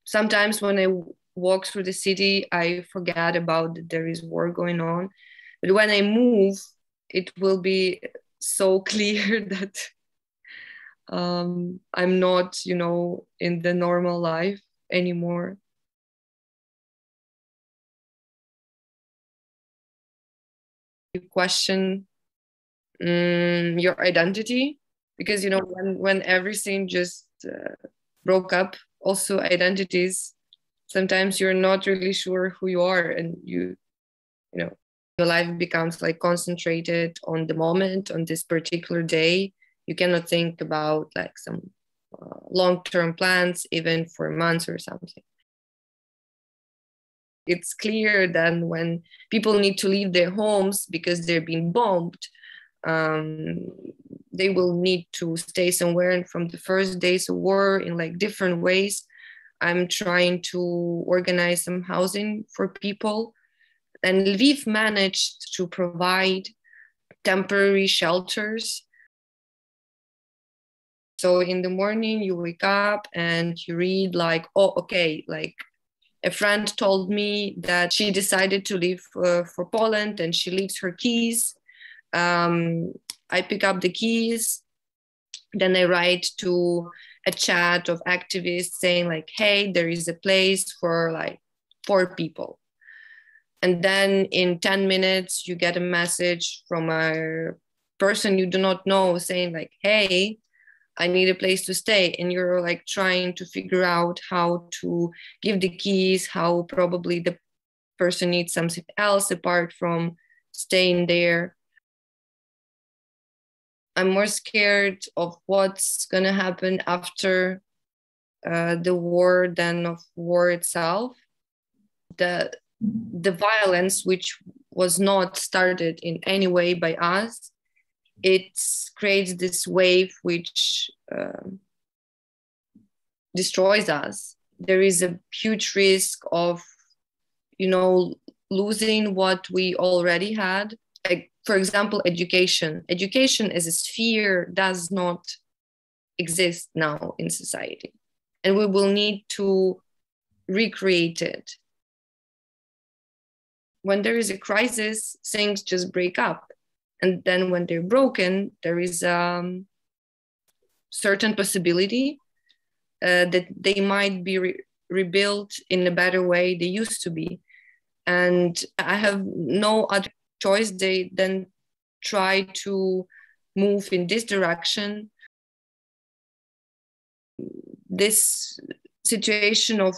sometimes when I walk through the city, I forget about that there is war going on. But when I move, it will be so clear that I'm not, in the normal life anymore. You question your identity, because when everything just broke up, also identities, sometimes you're not really sure who you are, and you know your life becomes like concentrated on the moment, on this particular day. You cannot think about like some long-term plans, even for months or something. It's clear then when people need to leave their homes because they're being bombed, they will need to stay somewhere. And from the first days of war, in like different ways, I'm trying to organize some housing for people. And Lwiw managed to provide temporary shelters. So in the morning, you wake up and you read like, oh, okay, like a friend told me that she decided to leave for Poland and she leaves her keys. I pick up the keys. Then I write to a chat of activists saying like, hey, there is a place for like 4 people. And then in 10 minutes, you get a message from a person you do not know saying like, hey, I need a place to stay. And you're like trying to figure out how to give the keys, how probably the person needs something else apart from staying there. I'm more scared of what's going to happen after the war than of war itself. The violence, which was not started in any way by us, it creates this wave which destroys us. There is a huge risk of, losing what we already had. Like, for example, education. Education as a sphere does not exist now in society, and we will need to recreate it. When there is a crisis, things just break up. And then when they're broken, there is certain possibility that they might be rebuilt in a better way they used to be. And I have no other choice than try to move in this direction. This situation of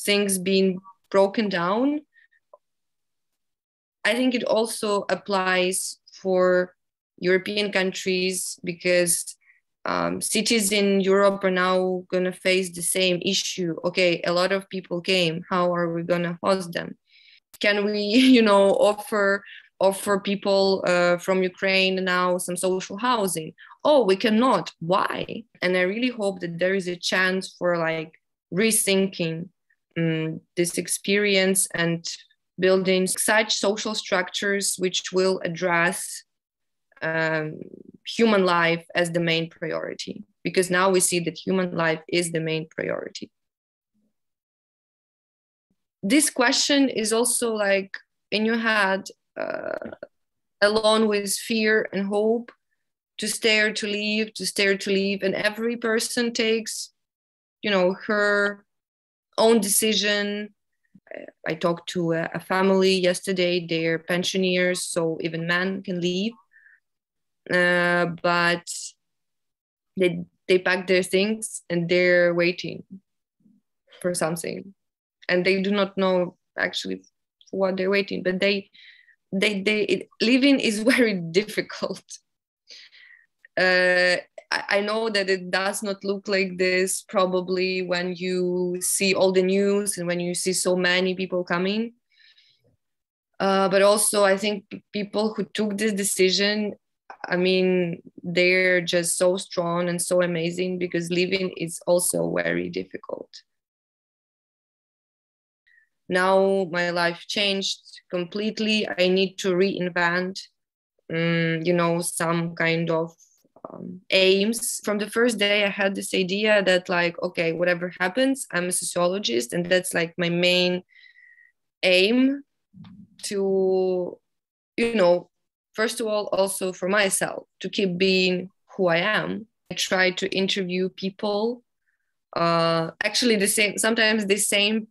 things being broken down, I think it also applies for European countries, because cities in Europe are now going to face the same issue. Okay, a lot of people came. How are we going to host them? Can we, offer people from Ukraine now some social housing? Oh, we cannot. Why? And I really hope that there is a chance for like rethinking this experience and building such social structures which will address human life as the main priority, because now we see that human life is the main priority. This question is also like in your head, along with fear and hope, to stay or to leave, to stay or to leave. And every person takes, her own decision. I talked to a family yesterday, they're pensioners, so even men can leave. But they pack their things and they're waiting for something. And they do not know actually for what they're waiting, but living is very difficult. I know that it does not look like this probably when you see all the news and when you see so many people coming. But also I think people who took this decision, I mean, they're just so strong and so amazing, because living is also very difficult. Now my life changed completely. I need to reinvent, some kind of aims. From the first day, I had this idea that like, okay, whatever happens, I'm a sociologist, and that's like my main aim to, first of all, also for myself, to keep being who I am. I try to interview people, actually sometimes the same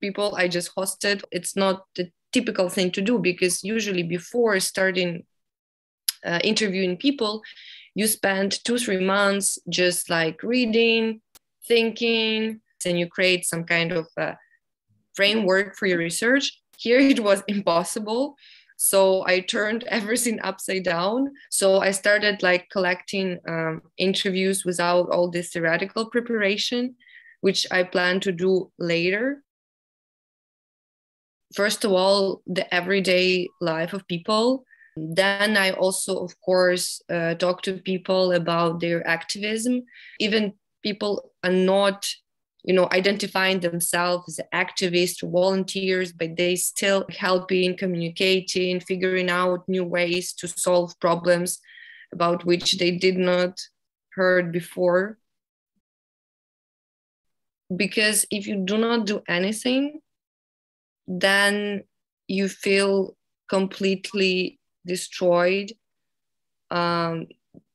people I just hosted. It's not the typical thing to do, because usually before starting interviewing people, you spend 2-3 months just like reading, thinking, and you create some kind of framework for your research. Here it was impossible. So I turned everything upside down. So I started like collecting interviews without all this theoretical preparation, which I plan to do later. First of all, the everyday life of people. Then I also, of course, talk to people about their activism. Even people are not, identifying themselves as activists or volunteers, but they still helping, communicating, figuring out new ways to solve problems about which they did not heard before. Because if you do not do anything, then you feel completely destroyed,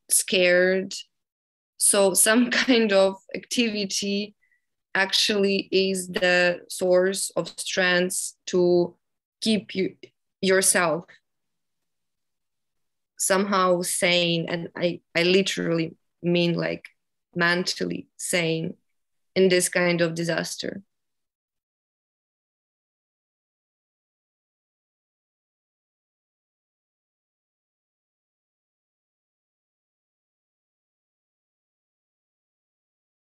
scared. So some kind of activity actually is the source of strength to keep yourself somehow sane. And I literally mean like mentally sane in this kind of disaster.